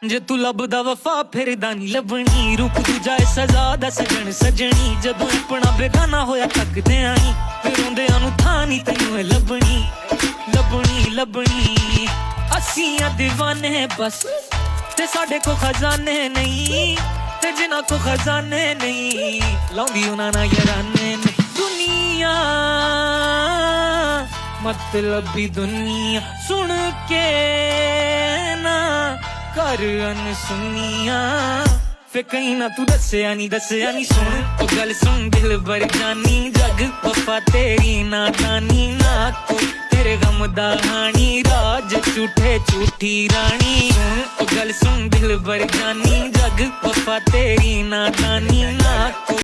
जे तू लभदा वफा फिरदा नी लभनी रूप दूजा सजा दा सजन सजनी जदों अपना बेगाना होया तकदे आई फिर रोंदियां नूं थां नी तैनूं लभनी लभनी लभनी असीं दीवाने बस ते साडे को खजाने नहीं ते जिन्हां को खजाने नहीं लाउंदी उन्हां नाल याराने नहीं दुनिया मतलबी दुनिया सुन के ना कर अनसुनिया फिर कहीं ना तू दस्या नी सुन ओ गल सुन दिल भर जानी जग वफा तेरी नादानी ना कोई तेरे गम दा हानी राज झूठे झूठी रानी सुन ओ गल सुन दिल भर जानी जग वफा तेरी नादानी ना कोई